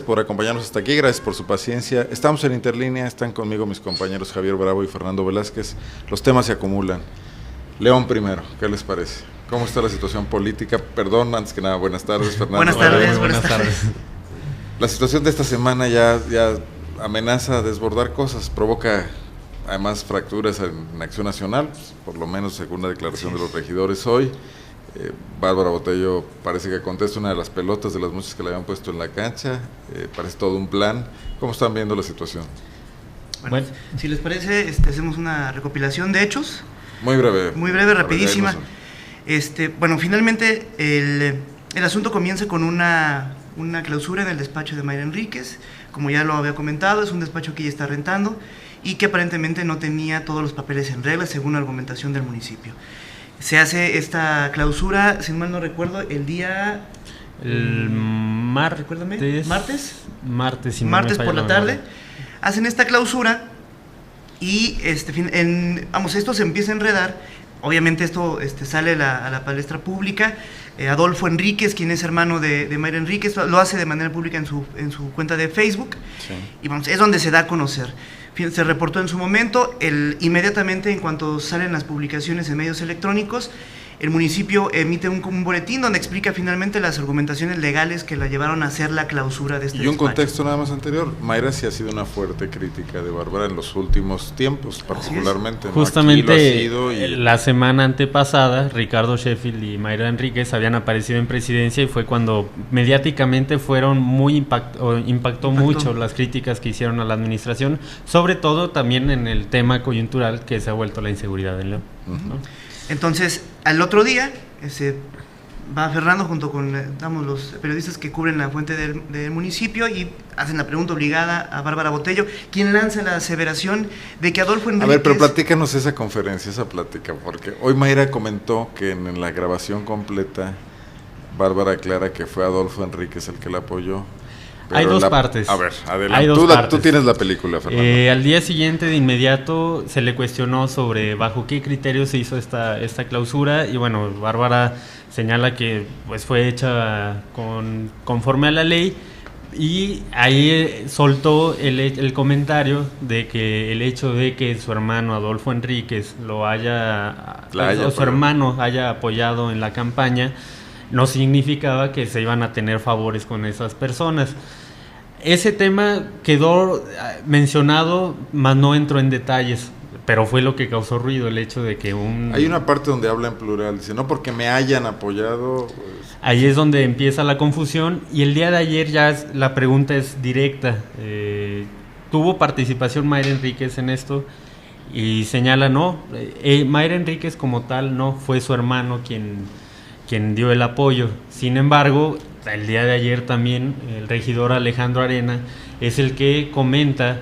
por acompañarnos hasta aquí, gracias por su paciencia. Estamos en Interlínea, están conmigo mis compañeros Javier Bravo y Fernando Velázquez. Los temas se acumulan. León primero, ¿qué les parece? ¿Cómo está la situación política? Perdón, antes que nada, buenas tardes, Fernando. Buenas tardes. La situación de esta semana ya amenaza desbordar cosas, provoca además fracturas en Acción Nacional, por lo menos según la declaración de los regidores hoy. Bárbara Botello parece que contesta una de las pelotas de las muchas que le habían puesto en la cancha, parece todo un plan. ¿Cómo están viendo la situación? Bueno, si les parece, hacemos una recopilación de hechos. Muy breve, rapidísima. Finalmente el asunto comienza con una clausura en el despacho de Mayra Enríquez. Como ya lo había comentado, es un despacho que ella está rentando y que aparentemente no tenía todos los papeles en regla, según la argumentación del municipio. Se hace esta clausura, si mal no recuerdo, el día... Martes por la tarde. Hacen esta clausura y esto se empieza a enredar. Obviamente esto sale a la palestra pública. Adolfo Enríquez, quien es hermano de Mayra Enríquez, lo hace de manera pública en su cuenta de Facebook. Sí. Y es donde se da a conocer. Se reportó en su momento, inmediatamente en cuanto salen las publicaciones en medios electrónicos, el municipio emite un boletín donde explica finalmente las argumentaciones legales que la llevaron a hacer la clausura de este despacho. Y un contexto nada más anterior, Mayra sí ha sido una fuerte crítica de Bárbara en los últimos tiempos, particularmente. ¿No? Justamente la semana antepasada, Ricardo Sheffield y Mayra Enríquez habían aparecido en presidencia y fue cuando mediáticamente fueron impactó mucho las críticas que hicieron a la administración, sobre todo también en el tema coyuntural que se ha vuelto la inseguridad en León. ¿No? Entonces, al otro día, va Fernando junto con los periodistas que cubren la fuente del municipio y hacen la pregunta obligada a Bárbara Botello, quien lanza la aseveración de que Adolfo Enríquez... A ver, pero platícanos esa conferencia, esa plática, porque hoy Mayra comentó que en la grabación completa Bárbara aclara que fue Adolfo Enríquez el que la apoyó. Hay dos partes. A ver, adelante. Tú tienes la película, Fernando. Al día siguiente, de inmediato, se le cuestionó sobre bajo qué criterio se hizo esta clausura y bueno, Bárbara señala que pues fue hecha conforme a la ley y ahí soltó el comentario de que el hecho de que su hermano Adolfo Enríquez su hermano haya apoyado en la campaña no significaba que se iban a tener favores con esas personas. Ese tema quedó mencionado, mas no entró en detalles, pero fue lo que causó ruido, el hecho de que Hay una parte donde habla en plural, dice, no porque me hayan apoyado... Ahí es donde empieza la confusión, y el día de ayer ya la pregunta es directa. ¿Tuvo participación Mayra Enríquez en esto? Y señala, no, Mayra Enríquez como tal no, fue su hermano quien dio el apoyo. Sin embargo, el día de ayer también el regidor Alejandro Arena es el que comenta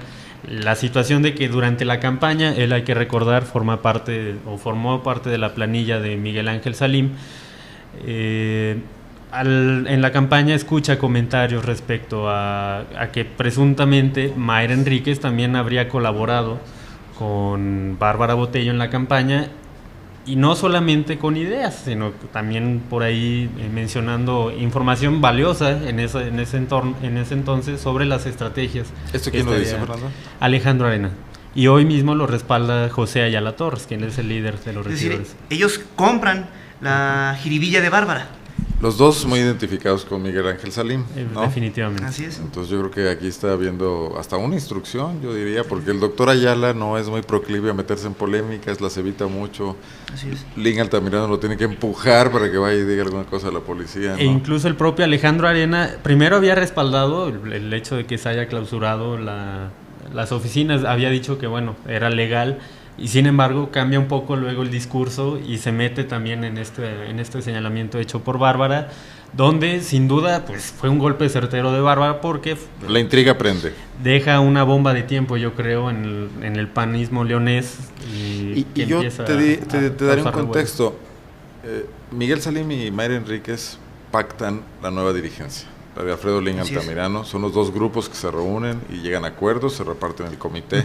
la situación de que durante la campaña, él, hay que recordar, formó parte de la planilla de Miguel Ángel Salim. En la campaña escucha comentarios respecto a que presuntamente Mayra Enríquez también habría colaborado con Bárbara Botello en la campaña. Y no solamente con ideas, sino también por ahí mencionando información valiosa en ese entonces sobre las estrategias. ¿Esto quién lo dice, Fernando? Alejandro Arena. Y hoy mismo lo respalda José Ayala Torres, quien es el líder de los regidores. Es decir, ellos compran la jiribilla de Bárbara. Los dos muy identificados con Miguel Ángel Salim, ¿no? Definitivamente. Así es. Entonces yo creo que aquí está habiendo hasta una instrucción, yo diría, porque el doctor Ayala no es muy proclive a meterse en polémicas, las evita mucho. Así es. Lin Altamirano lo tiene que empujar para que vaya y diga alguna cosa a la policía, ¿no? E incluso el propio Alejandro Arena primero había respaldado el hecho de que se haya clausurado las oficinas, había dicho que bueno, era legal. Y sin embargo cambia un poco luego el discurso y se mete también en este señalamiento hecho por Bárbara, donde sin duda pues fue un golpe certero de Bárbara porque la intriga prende. Deja una bomba de tiempo, yo creo, en el panismo leonés. Y yo te daré un contexto. Miguel Salim y Mayra Enríquez pactan la nueva dirigencia, la de Alfredo Lin Altamirano. Son los dos grupos que se reúnen y llegan a acuerdos, se reparten el comité.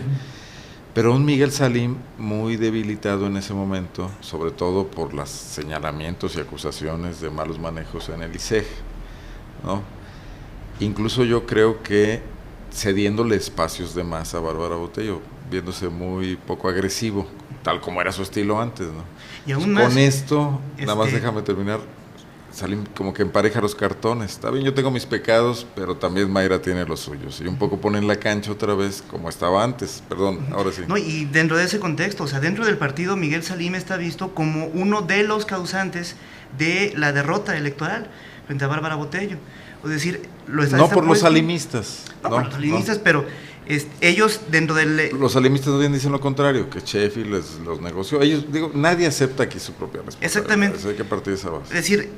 Pero un Miguel Salim muy debilitado en ese momento, sobre todo por los señalamientos y acusaciones de malos manejos en el ISEG, ¿no? incluso yo creo que cediéndole espacios de más a Bárbara Botello, viéndose muy poco agresivo, tal como era su estilo antes, ¿no? Y aún más, con esto, nada más déjame terminar, salen como que empareja los cartones. Está bien, yo tengo mis pecados, pero también Mayra tiene los suyos. Y un poco ponen la cancha otra vez como estaba antes. Perdón, ahora sí. No, y dentro de ese contexto, o sea, dentro del partido, Miguel Salim está visto como uno de los causantes de la derrota electoral frente a Bárbara Botello. Es decir, no por los salimistas. No, por los salimistas, pero ellos dentro del... Los salimistas bien dicen lo contrario, que Sheffield los negoció. Ellos, nadie acepta aquí su propia responsabilidad. Exactamente. Eso hay que partir de esa base. Es decir,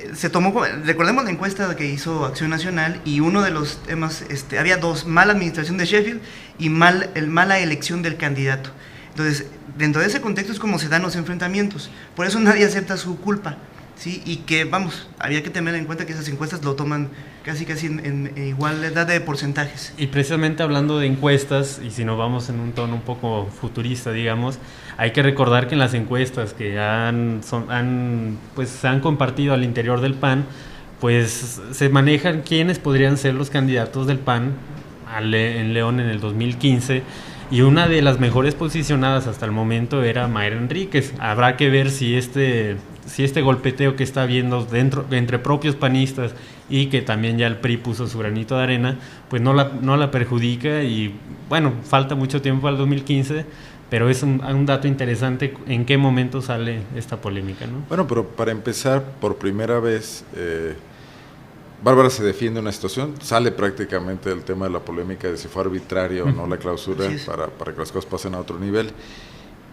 recordemos la encuesta que hizo Acción Nacional, y uno de los temas, había dos: mala administración de Sheffield y mala elección del candidato. Entonces, dentro de ese contexto es como se dan los enfrentamientos. Por eso nadie acepta su culpa, ¿sí? Y que, vamos, había que tener en cuenta que esas encuestas lo toman casi en igualdad de porcentajes. Y precisamente hablando de encuestas, y si nos vamos en un tono un poco futurista, digamos, hay que recordar que en las encuestas que pues, se han compartido al interior del PAN, pues se manejan quiénes podrían ser los candidatos del PAN en León en el 2015, y una de las mejores posicionadas hasta el momento era Mayra Enríquez. Habrá que ver si este golpeteo que está habiendo entre propios panistas, y que también ya el PRI puso su granito de arena, pues no la perjudica. Y bueno, falta mucho tiempo al 2015, pero es un dato interesante en qué momento sale esta polémica, ¿no? Bueno, pero para empezar, por primera vez, Bárbara se defiende una situación, sale prácticamente del tema de la polémica de si fue arbitraria o no la clausura, para que las cosas pasen a otro nivel.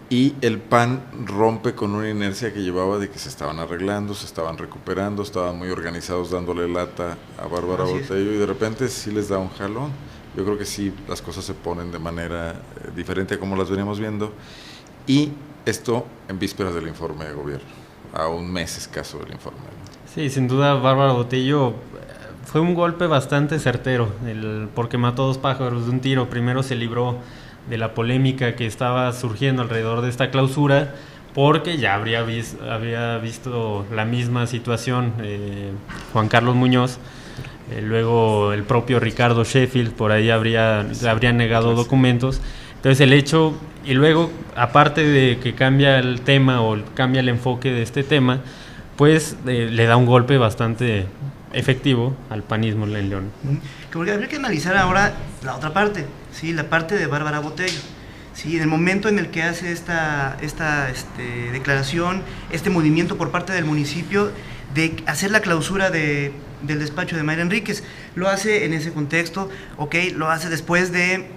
Y el PAN rompe con una inercia que llevaba de que se estaban arreglando, se estaban recuperando, estaban muy organizados dándole lata a Bárbara Botello, y de repente sí les da un jalón. Yo creo que sí, las cosas se ponen de manera diferente a como las veníamos viendo, y esto en vísperas del informe de gobierno, a un mes escaso del informe. Sí, sin duda Bárbara Botello fue un golpe bastante certero, porque mató dos pájaros de un tiro. Primero se libró de la polémica que estaba surgiendo alrededor de esta clausura, porque ya había visto la misma situación Juan Carlos Muñoz, luego el propio Ricardo Sheffield, por ahí le habrían negado documentos. Entonces el hecho, y luego aparte de que cambia el tema o cambia el enfoque de este tema, pues le da un golpe bastante efectivo al panismo en León. Porque habría que analizar ahora la otra parte, ¿sí? La parte de Bárbara Botello, ¿sí? En el momento en el que hace esta declaración, este movimiento por parte del municipio de hacer la clausura del despacho de Mayra Enríquez, lo hace en ese contexto, lo hace después de,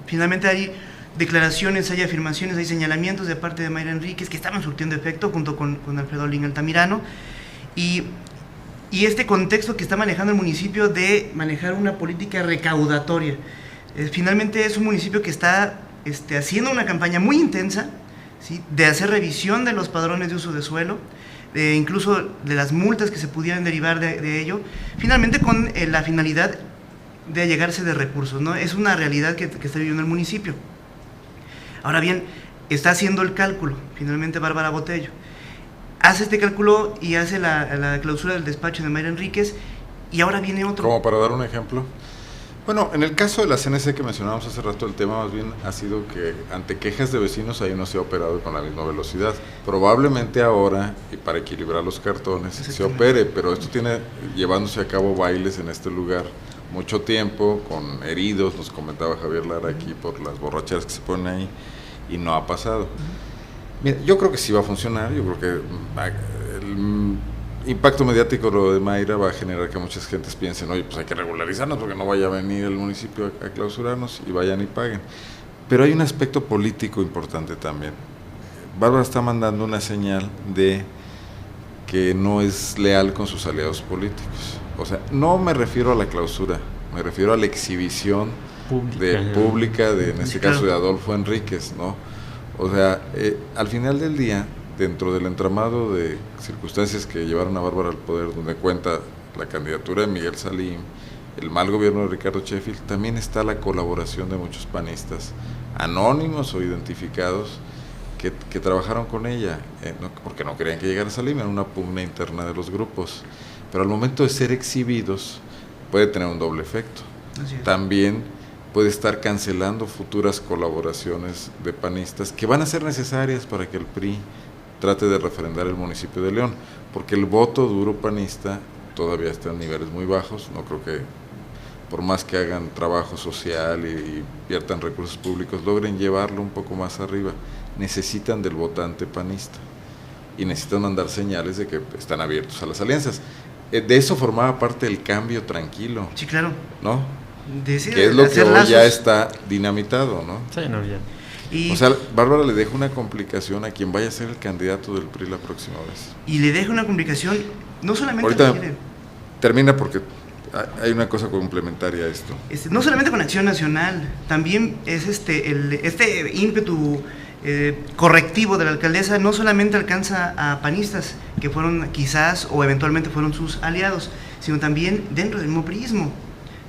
finalmente hay declaraciones, hay afirmaciones, hay señalamientos de parte de Mayra Enríquez que estaban surtiendo efecto junto con Alfredo Lin Altamirano, y este contexto que está manejando el municipio de manejar una política recaudatoria. Finalmente es un municipio que está haciendo una campaña muy intensa, ¿sí? De hacer revisión de los padrones de uso de suelo, incluso de las multas que se pudieran derivar de ello, finalmente con la finalidad de allegarse de recursos, ¿no? Es una realidad que está viviendo el municipio. Ahora bien, está haciendo el cálculo, finalmente Bárbara Botello hace este cálculo y hace la clausura del despacho de Mayra Enríquez, y ahora viene otro. Como para dar un ejemplo. Bueno, en el caso de la CNC que mencionábamos hace rato, el tema más bien ha sido que ante quejas de vecinos ahí no se ha operado con la misma velocidad. Probablemente ahora, y para equilibrar los cartones, se opere, pero esto tiene llevándose a cabo bailes en este lugar mucho tiempo, con heridos, nos comentaba Javier Lara aquí por las borracheras que se ponen ahí, y no ha pasado. Mira, yo creo que sí va a funcionar. Yo creo que el impacto mediático lo de Mayra va a generar que muchas gentes piensen, oye, pues hay que regularizarnos porque no vaya a venir el municipio a clausurarnos, y vayan y paguen. Pero hay un aspecto político importante también. Bárbara está mandando una señal de que no es leal con sus aliados políticos. O sea, no me refiero a la clausura, me refiero a la exhibición pública de, en este caso, de Adolfo Enríquez, ¿no? O sea, al final del día, dentro del entramado de circunstancias que llevaron a Bárbara al poder, donde cuenta la candidatura de Miguel Salim, el mal gobierno de Ricardo Sheffield, también está la colaboración de muchos panistas, anónimos o identificados, que trabajaron con ella, porque no querían que llegara Salim, era una pugna interna de los grupos. Pero al momento de ser exhibidos, puede tener un doble efecto. Así es. También puede estar cancelando futuras colaboraciones de panistas que van a ser necesarias para que el PRI trate de refrendar el municipio de León, porque el voto duro panista todavía está en niveles muy bajos. No creo que por más que hagan trabajo social y viertan recursos públicos, logren llevarlo un poco más arriba. Necesitan del votante panista y necesitan mandar señales de que están abiertos a las alianzas. De eso formaba parte el Cambio Tranquilo. Sí, claro. ¿No? Que es lo que hoy ya está dinamitado, ¿no? Sí, no, ya. Y, o sea, Bárbara le deja una complicación a quien vaya a ser el candidato del PRI la próxima vez. y le deja una complicación, no solamente Ahorita requiere- termina porque hay una cosa complementaria a esto. no solamente con Acción Nacional, también es este ímpetu correctivo de la alcaldesa no solamente alcanza a panistas que fueron quizás o eventualmente fueron sus aliados, sino también dentro del mismo priismo,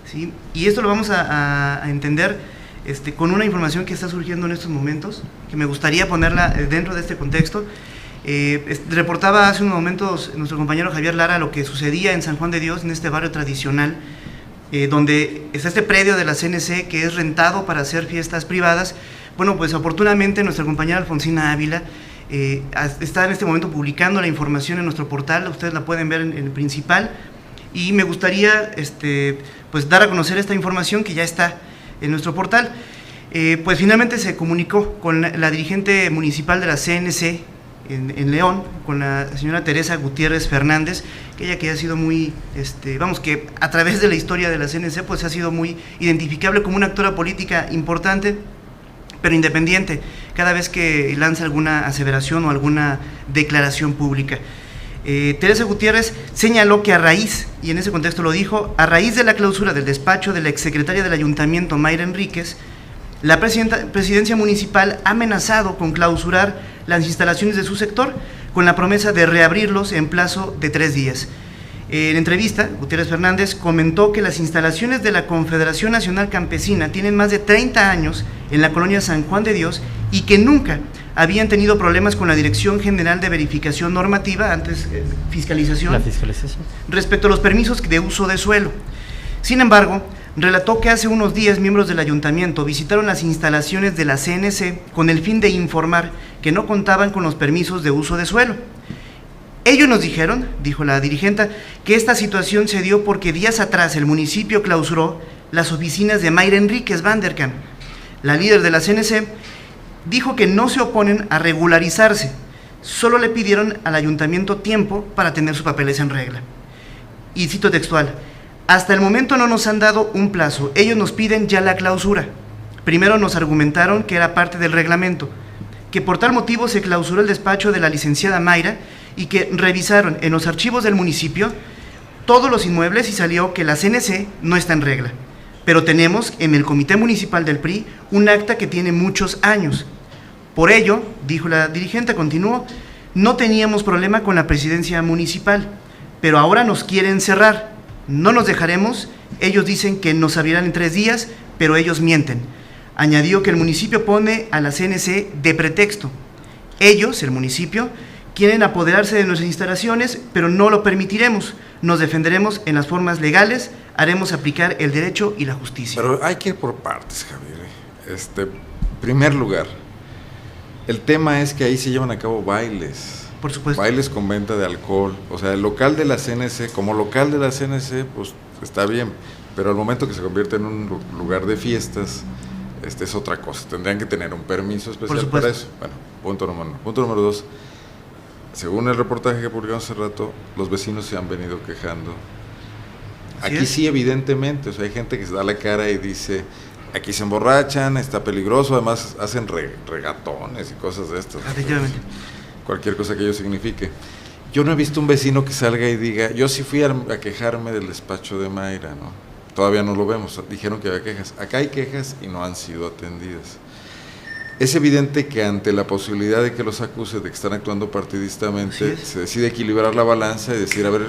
¿sí? Y esto lo vamos a entender con una información que está surgiendo en estos momentos, que me gustaría ponerla dentro de este contexto. Reportaba hace unos momentos nuestro compañero Javier Lara lo que sucedía en San Juan de Dios, en este barrio tradicional, donde está este predio de la CNC que es rentado para hacer fiestas privadas. Bueno, pues oportunamente nuestra compañera Alfonsina Ávila está en este momento publicando la información en nuestro portal, ustedes la pueden ver en el principal, y me gustaría pues dar a conocer esta información que ya está en nuestro portal. Pues finalmente se comunicó con la dirigente municipal de la CNC en León, con la señora Teresa Gutiérrez Fernández, que ella que ha sido muy, vamos, que a través de la historia de la CNC pues ha sido muy identificable como una actora política importante, pero independiente, cada vez que lanza alguna aseveración o alguna declaración pública. Teresa Gutiérrez señaló que a raíz, y en ese contexto lo dijo, a raíz de la clausura del despacho de la exsecretaria del Ayuntamiento, Mayra Enríquez, la presidencia municipal ha amenazado con clausurar las instalaciones de su sector con la promesa de reabrirlos en plazo de 3 días. En entrevista, Gutiérrez Fernández comentó que las instalaciones de la Confederación Nacional Campesina tienen más de 30 años en la colonia San Juan de Dios y que nunca habían tenido problemas con la Dirección General de Verificación Normativa, antes fiscalización, La fiscalización. respecto a los permisos de uso de suelo. Sin embargo, relató que hace unos días miembros del ayuntamiento visitaron las instalaciones de la CNC con el fin de informar que no contaban con los permisos de uso de suelo. Ellos nos dijeron, dijo la dirigenta, que esta situación se dio porque días atrás el municipio clausuró las oficinas de Mayra Enríquez Vanderkamp. La líder de la CNC dijo que no se oponen a regularizarse, solo le pidieron al ayuntamiento tiempo para tener sus papeles en regla. Y cito textual: hasta el momento no nos han dado un plazo, ellos nos piden ya la clausura. Primero nos argumentaron que era parte del reglamento, que por tal motivo se clausuró el despacho de la licenciada Mayra y que revisaron en los archivos del municipio todos los inmuebles y salió que la CNC no está en regla. Pero tenemos en el comité municipal del PRI un acta que tiene muchos años. Por ello, dijo la dirigente, continuó, no teníamos problema con la presidencia municipal, pero ahora nos quieren cerrar. No nos dejaremos, ellos dicen que nos abrirán en 3 días, pero ellos mienten. Añadió que el municipio pone a la CNC de pretexto. Ellos, el municipio, quieren apoderarse de nuestras instalaciones, pero no lo permitiremos. Nos defenderemos en las formas legales, haremos aplicar el derecho y la justicia. Pero hay que ir por partes, Javier. Primer lugar, el tema es que ahí se llevan a cabo bailes. Por supuesto. Bailes con venta de alcohol. O sea, el local de la CNC, como local de la CNC, pues está bien, pero al momento que se convierte en un lugar de fiestas, es otra cosa. Tendrían que tener un permiso especial para eso. Bueno, punto número 1. Punto número 2. Según el reportaje que publicamos hace rato, los vecinos se han venido quejando. Aquí sí, evidentemente, o sea, hay gente que se da la cara y dice, aquí se emborrachan, está peligroso, además hacen regatones y cosas de estas. Efectivamente. Cualquier cosa que ello signifique. Yo no he visto un vecino que salga y diga, yo sí fui a quejarme del despacho de Mayra, ¿no? Todavía no lo vemos, dijeron que había quejas. Acá hay quejas y no han sido atendidas. Es evidente que ante la posibilidad de que los acuse de que están actuando partidistamente, se decide equilibrar la balanza y decir, a ver,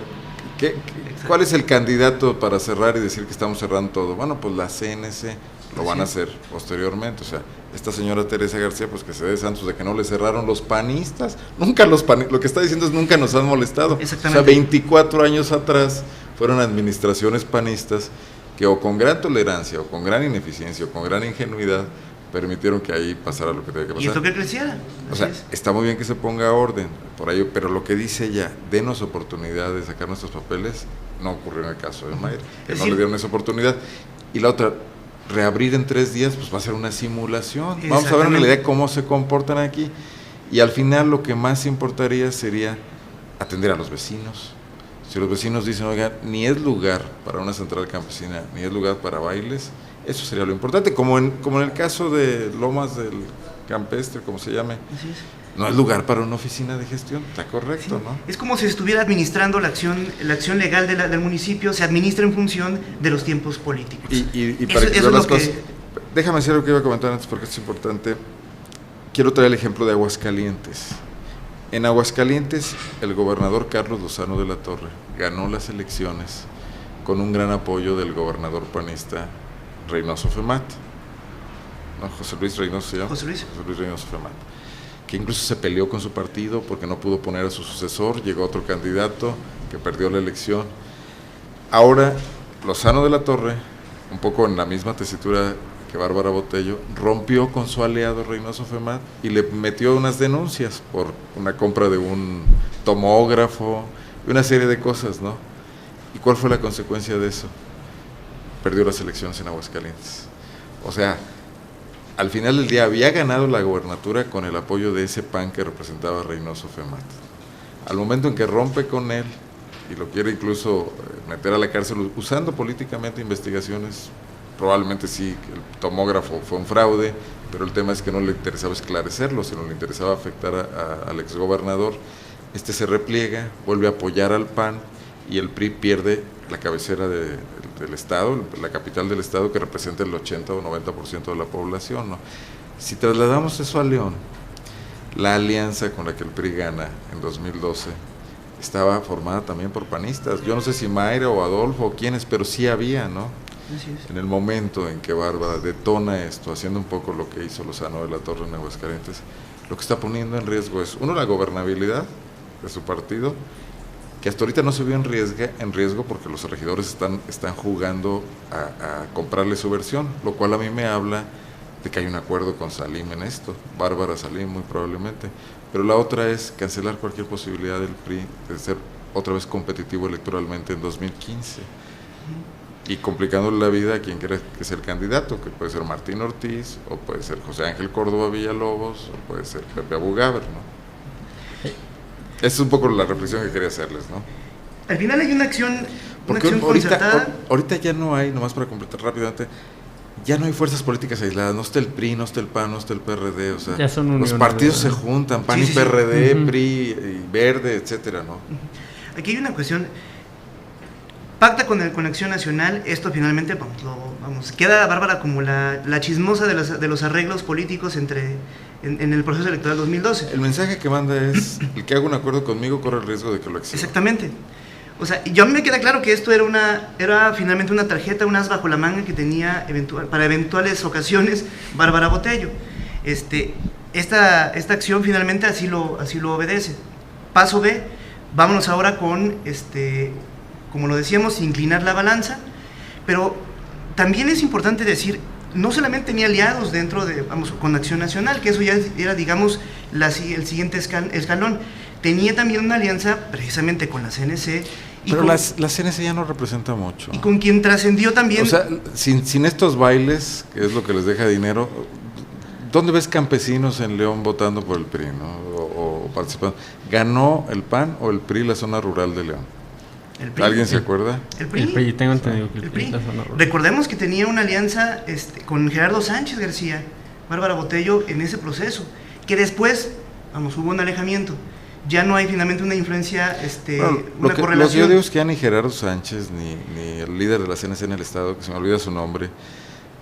¿cuál es el candidato para cerrar y decir que estamos cerrando todo? Bueno, pues la CNC lo van a hacer posteriormente. O sea, esta señora Teresa García, pues que se dé santos de que no le cerraron los panistas. Nunca los panistas, lo que está diciendo es nunca nos han molestado. Exactamente. O sea, 24 años atrás fueron administraciones panistas que o con gran tolerancia, o con gran ineficiencia, o con gran ingenuidad, permitieron que ahí pasara lo que tenía que pasar. Y esto que creciera. O sea, está muy bien que se ponga orden por ello, pero lo que dice ella, denos oportunidad de sacar nuestros papeles, no ocurrió en el caso de Mayra, que no le dieron esa oportunidad. Y la otra, reabrir en 3 días, pues va a ser una simulación. Vamos a ver en realidad cómo se comportan aquí. Y al final lo que más importaría sería atender a los vecinos. Si los vecinos dicen, oiga, ni es lugar para una central campesina, ni es lugar para bailes, eso sería lo importante, como en el caso de Lomas del Campestre, como se llame. Así es. No es lugar para una oficina de gestión, está correcto, Sí. ¿no? Es como si se estuviera administrando la acción legal del municipio, se administra en función de los tiempos políticos. Y para eso que es vean lo las que... cosas, déjame decir lo que iba a comentar antes porque es importante. Quiero traer el ejemplo de Aguascalientes. En Aguascalientes, el gobernador Carlos Lozano de la Torre ganó las elecciones con un gran apoyo del gobernador panista Reynoso Femat. ¿No? José Luis Reynoso se llama. José Luis Reynoso Femat. Que incluso se peleó con su partido porque no pudo poner a su sucesor, llegó otro candidato que perdió la elección. Ahora, Lozano de la Torre, un poco en la misma tesitura que Bárbara Botello, rompió con su aliado Reynoso Femat y le metió unas denuncias por una compra de un tomógrafo y una serie de cosas, ¿no? ¿Y cuál fue la consecuencia de eso? Perdió las elecciones en Aguascalientes. O sea, al final del día había ganado la gobernatura con el apoyo de ese PAN que representaba a Reynoso Femat. Al momento en que rompe con él y lo quiere incluso meter a la cárcel usando políticamente investigaciones, probablemente sí, que el tomógrafo fue un fraude, pero el tema es que no le interesaba esclarecerlo, sino le interesaba afectar al exgobernador. Se repliega, vuelve a apoyar al PAN y el PRI pierde la cabecera del Estado, la capital del Estado, que representa el 80 o 90% de la población, ¿no? Si trasladamos eso a León, la alianza con la que el PRI gana en 2012 estaba formada también por panistas. Yo no sé si Mayra o Adolfo o quiénes, pero sí había, ¿no? Así es. En el momento en que Bárbara detona esto, haciendo un poco lo que hizo Lozano de la Torre en Aguascalientes, lo que está poniendo en riesgo es, uno, la gobernabilidad de su partido, que hasta ahorita no se vio en riesgo porque los regidores están jugando a comprarle su versión, lo cual a mí me habla de que hay un acuerdo con Salim en esto, Bárbara Salim muy probablemente, pero la otra es cancelar cualquier posibilidad del PRI de ser otra vez competitivo electoralmente en 2015 y complicándole la vida a quien quiera que sea el candidato, que puede ser Martín Ortiz, o puede ser José Ángel Córdoba Villalobos, o puede ser Pepe Abugaber, ¿no? Esa es un poco la reflexión que quería hacerles, ¿no? Al final hay una acción Porque concertada. ahorita ya no hay, nomás para completar rápidamente, ya no hay fuerzas políticas aisladas, no está el PRI, no está el PAN, no está el PRD, o sea, ya son los partidos se juntan, PAN y PRD, PRI y Verde, etcétera, ¿no? Aquí hay una cuestión, pacta con Acción Nacional, esto finalmente, queda Bárbara como la chismosa de los arreglos políticos en el proceso electoral 2012. El mensaje que manda es, el que haga un acuerdo conmigo corre el riesgo de que lo exhiba. Exactamente. O sea, yo a mí me queda claro que esto era finalmente una tarjeta, un as bajo la manga que tenía para eventuales ocasiones Bárbara Botello. Esta acción finalmente así lo obedece. Paso B, vámonos ahora con, como lo decíamos, inclinar la balanza, pero también es importante decir, no solamente tenía aliados dentro con Acción Nacional, que eso ya era, digamos, el siguiente escalón. Tenía también una alianza precisamente con la CNC. Pero la CNC ya no representa mucho. Y con quien trascendió también... O sea, sin estos bailes, que es lo que les deja dinero, ¿dónde ves campesinos en León votando por el PRI, ¿no? o participando? ¿Ganó el PAN o el PRI la zona rural de León? El PRI. ¿Alguien se acuerda? El PRI. El PRI, tengo entendido que el PRI. la zona rural. Recordemos que tenía una alianza con Gerardo Sánchez García, Bárbara Botello, en ese proceso, que después, hubo un alejamiento. Ya no hay finalmente una influencia, una correlación. Los yo digo es que ya ni Gerardo Sánchez, ni el líder de la CNC en el Estado, que se me olvida su nombre,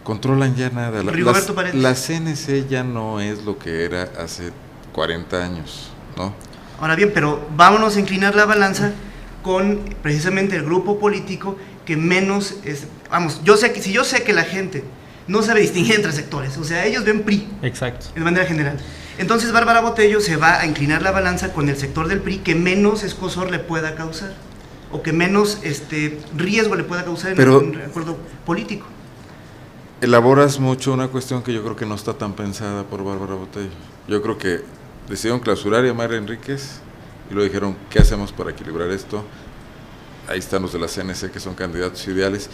controlan ya nada. La CNC ya no es lo que era hace 40 años, ¿no? Ahora bien, pero vámonos a inclinar la balanza con precisamente el grupo político que menos si yo sé que la gente no sabe distinguir entre sectores, o sea, ellos ven PRI. Exacto. De manera general. Entonces Bárbara Botello se va a inclinar la balanza con el sector del PRI que menos escozor le pueda causar. o que menos riesgo le pueda causar en Pero un acuerdo político. elaboras mucho una cuestión que yo creo que no está tan pensada por Bárbara Botello. Yo creo que decidieron clausurar a Mayra Enríquez y luego dijeron, ¿qué hacemos para equilibrar esto? Ahí están los de la CNC que son candidatos ideales.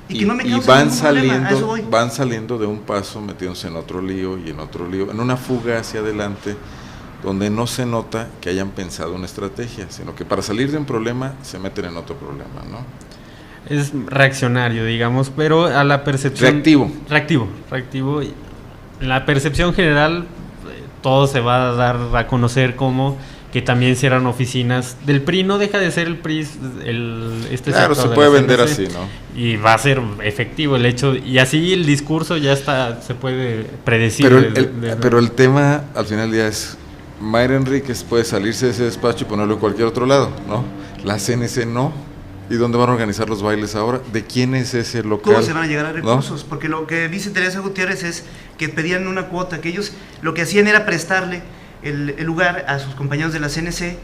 Y que no me causa van ningún problema, a eso voy. van saliendo de un paso, metiéndose en otro lío y en otro lío, en una fuga hacia adelante, donde no se nota que hayan pensado una estrategia, sino que para salir de un problema se meten en otro problema, ¿no? Es reaccionario, digamos, pero a la percepción... Reactivo. En la percepción general, todo se va a dar a conocer como que también cierran oficinas del PRI. No deja de ser el PRI, claro, se puede vender así, ¿no? Y va a ser efectivo el hecho, y así el discurso ya está, se puede predecir. Pero el tema al final del día es, Mayra Enríquez puede salirse de ese despacho y ponerlo en cualquier otro lado, ¿no? La CNC no. ¿Y dónde van a organizar los bailes ahora? ¿De quién es ese local? ¿Cómo se van a llegar a recursos? ¿No? Porque lo que dice Teresa Gutiérrez es que pedían una cuota, que ellos lo que hacían era prestarle el lugar a sus compañeros de la CNC,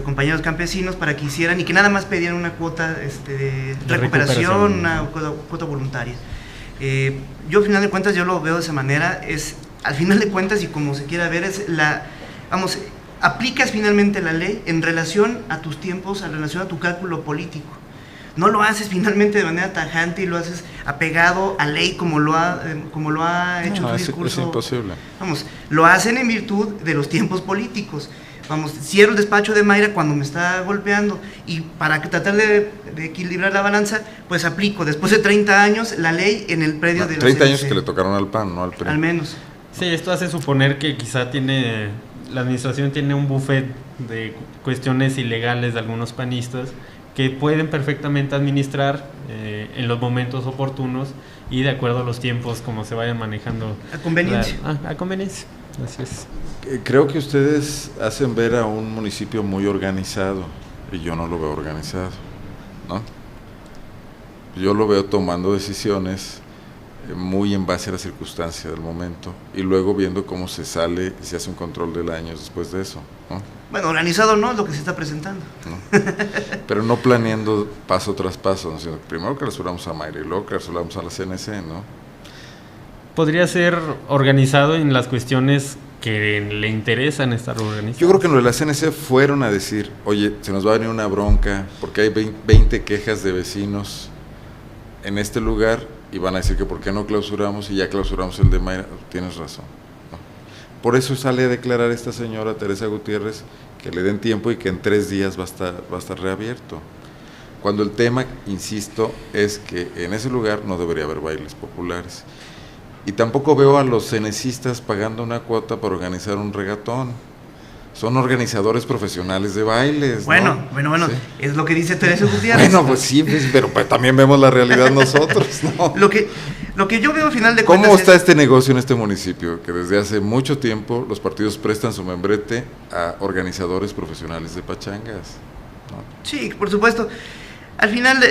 compañeros campesinos, para que hicieran, y que nada más pedían una cuota de recuperación, una cuota voluntaria. Yo, al final de cuentas, yo lo veo de esa manera, al final de cuentas, y como se quiera ver, aplicas finalmente la ley en relación a tus tiempos, en relación a tu cálculo político. No lo haces finalmente de manera tajante y lo haces apegado a ley como lo ha hecho tu discurso. Es imposible. Lo hacen en virtud de los tiempos políticos. Cierro el despacho de Mayra cuando me está golpeando, y para tratar de equilibrar la balanza, pues aplico después de 30 años la ley en el predio de la 30 CNC. años que le tocaron al PAN, no al PRI. Al menos. Sí, esto hace suponer que quizá la administración tiene un buffet de cuestiones ilegales de algunos panistas que pueden perfectamente administrar en los momentos oportunos y de acuerdo a los tiempos como se vayan manejando. A conveniencia. A conveniencia, así es. Creo que ustedes hacen ver a un municipio muy organizado y yo no lo veo organizado, ¿no? Yo lo veo tomando decisiones muy en base a la circunstancia del momento y luego viendo cómo se sale y se hace un control del año después de eso, ¿no? Bueno, organizado no es lo que se está presentando, ¿no? Pero no planeando paso tras paso, ¿no? Sino primero clausuramos a Mayra y luego clausuramos a la CNC, ¿no? Podría ser organizado en las cuestiones que le interesan estar organizadas. Yo creo que en lo de la CNC fueron a decir, oye, se nos va a venir una bronca porque hay 20 quejas de vecinos en este lugar y van a decir que por qué no clausuramos y ya clausuramos el de Mayra. Tienes razón, ¿no? Por eso sale a declarar esta señora Teresa Gutiérrez que le den tiempo y que en 3 días va a estar reabierto. Cuando el tema, insisto, es que en ese lugar no debería haber bailes populares. Y tampoco veo a los cenecistas pagando una cuota para organizar un regatón. Son organizadores profesionales de bailes, Bueno, ¿Sí? Es lo que dice Teresa Gutiérrez. Bueno, pues sí, pero pues también vemos la realidad nosotros, ¿no? Lo que yo veo al final de cuentas ¿Cómo está este negocio en este municipio? Que desde hace mucho tiempo los partidos prestan su membrete a organizadores profesionales de pachangas, ¿no? Sí, por supuesto. Al final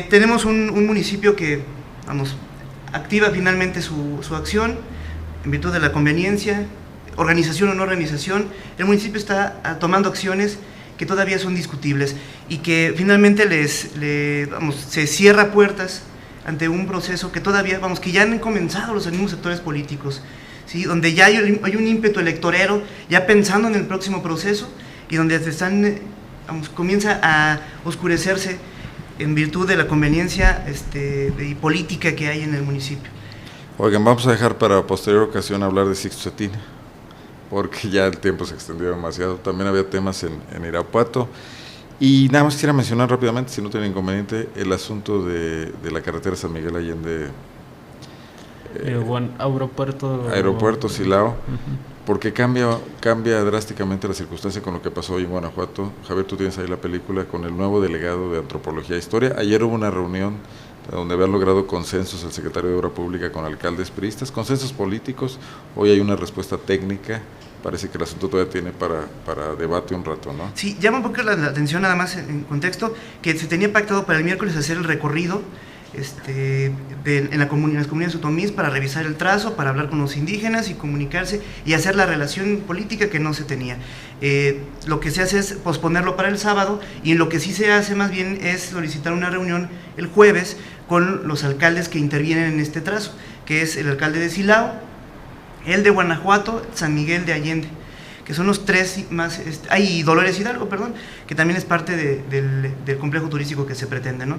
tenemos un municipio que, activa finalmente su acción en virtud de la conveniencia, organización o no organización. El municipio está tomando acciones que todavía son discutibles y que finalmente se cierra puertas ante un proceso que todavía, que ya han comenzado los mismos sectores políticos, ¿sí? Donde ya hay un ímpetu electorero, ya pensando en el próximo proceso, y donde comienza a oscurecerse en virtud de la conveniencia y política que hay en el municipio. Oigan, vamos a dejar para posterior ocasión hablar de Sixto Cetina, porque ya el tiempo se extendió demasiado. También había temas en Irapuato. Y nada más quisiera mencionar rápidamente, si no tiene inconveniente, el asunto de la carretera San Miguel Allende. Aeropuerto Silao, porque cambia drásticamente la circunstancia con lo que pasó hoy en Guanajuato. Javier, tú tienes ahí la película con el nuevo delegado de Antropología e Historia. Ayer hubo una reunión donde habían logrado consensos el secretario de Obra Pública con alcaldes priistas, consensos políticos. Hoy hay una respuesta técnica. Parece que el asunto todavía tiene para debate un rato, ¿no? Sí, llama un poco la atención, nada más en contexto, que se tenía pactado para el miércoles hacer el recorrido en las comunidades otomíes para revisar el trazo, para hablar con los indígenas y comunicarse y hacer la relación política que no se tenía. Lo que se hace es posponerlo para el sábado, y lo que sí se hace más bien es solicitar una reunión el jueves con los alcaldes que intervienen en este trazo, que es el alcalde de Silao, el de Guanajuato, San Miguel de Allende, que son los tres más, y Dolores Hidalgo, perdón, que también es parte del complejo turístico que se pretende, ¿no?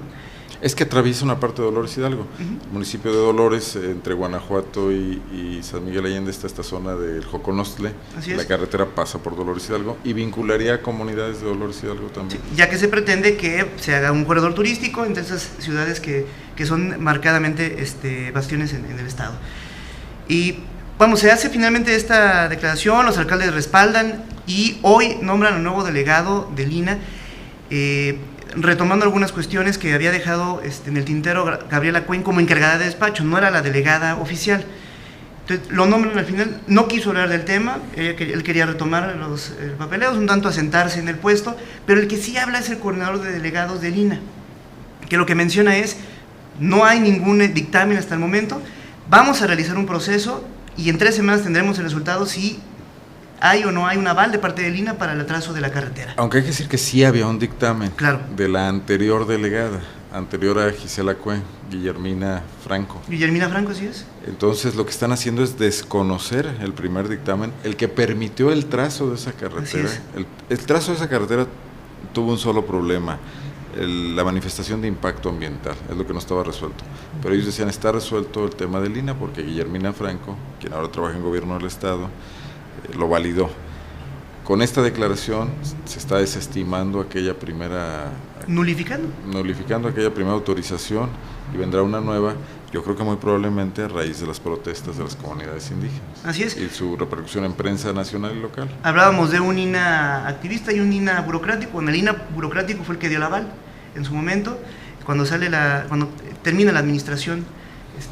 Es que atraviesa una parte de Dolores Hidalgo. El municipio de Dolores, entre Guanajuato y San Miguel Allende, está esta zona del Joconostle. La carretera pasa por Dolores Hidalgo y vincularía a comunidades de Dolores Hidalgo también. Sí, ya que se pretende que se haga un corredor turístico entre esas ciudades que son marcadamente bastiones en el estado. Y vamos, se hace finalmente esta declaración, los alcaldes respaldan y hoy nombran al nuevo delegado del INAH, retomando algunas cuestiones que había dejado en el tintero Gabriela Cuen como encargada de despacho, no era la delegada oficial. Entonces, lo nombran al final, no quiso hablar del tema, él quería retomar los papeleos, un tanto asentarse en el puesto, pero el que sí habla es el coordinador de delegados del INAH, que lo que menciona es, no hay ningún dictamen hasta el momento, vamos a realizar un proceso y en 3 semanas tendremos el resultado si hay o no hay un aval de parte del INAH para el atraso de la carretera. Aunque hay que decir que sí había un dictamen, claro, de la anterior delegada, anterior a Gisela Cuen, Guillermina Franco. Guillermina Franco, así es. Entonces lo que están haciendo es desconocer el primer dictamen, el que permitió el trazo de esa carretera. El trazo de esa carretera tuvo un solo problema, la manifestación de impacto ambiental, es lo que no estaba resuelto. Pero ellos decían, está resuelto el tema del INAH porque Guillermina Franco, quien ahora trabaja en gobierno del estado, lo validó. Con esta declaración se está desestimando aquella primera... Nulificando aquella primera autorización y vendrá una nueva, yo creo que muy probablemente a raíz de las protestas de las comunidades indígenas. Así es. Y su repercusión en prensa nacional y local. Hablábamos de un INAH activista y un INAH burocrático. Bueno, el INAH burocrático fue el que dio el aval en su momento, cuando termina la administración.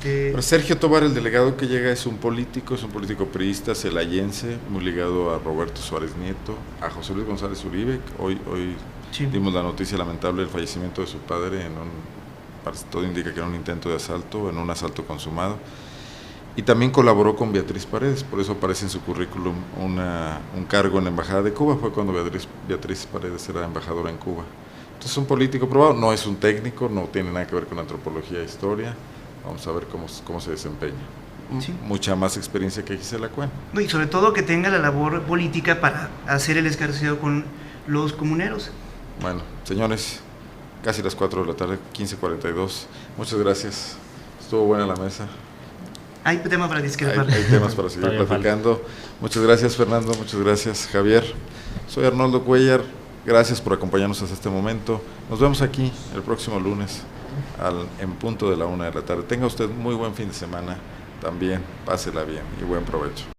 Pero Sergio Tobar, el delegado que llega, es un político priista, celayense, muy ligado a Roberto Suárez Nieto, a José Luis González Uribe. Hoy sí, dimos la noticia lamentable del fallecimiento de su padre todo indica que era un intento de asalto, en un asalto consumado. Y también colaboró con Beatriz Paredes, por eso aparece en su currículum un cargo en la Embajada de Cuba, fue cuando Beatriz Paredes era embajadora en Cuba. Entonces es un político probado, no es un técnico, no tiene nada que ver con antropología e historia. Vamos a ver cómo se desempeña. Sí. Mucha más experiencia que Gisela Cuen. No, y sobre todo que tenga la labor política para hacer el escarceo con los comuneros. Bueno, señores, casi las 4 de la tarde, 15:42. Muchas gracias. Estuvo buena la mesa. Hay temas para discrepar. Hay temas para seguir platicando. Muchas gracias, Fernando. Muchas gracias, Javier. Soy Arnoldo Cuellar. Gracias por acompañarnos hasta este momento. Nos vemos aquí el próximo lunes en punto de la 1 de la tarde. Tenga usted muy buen fin de semana también, pásela bien y buen provecho.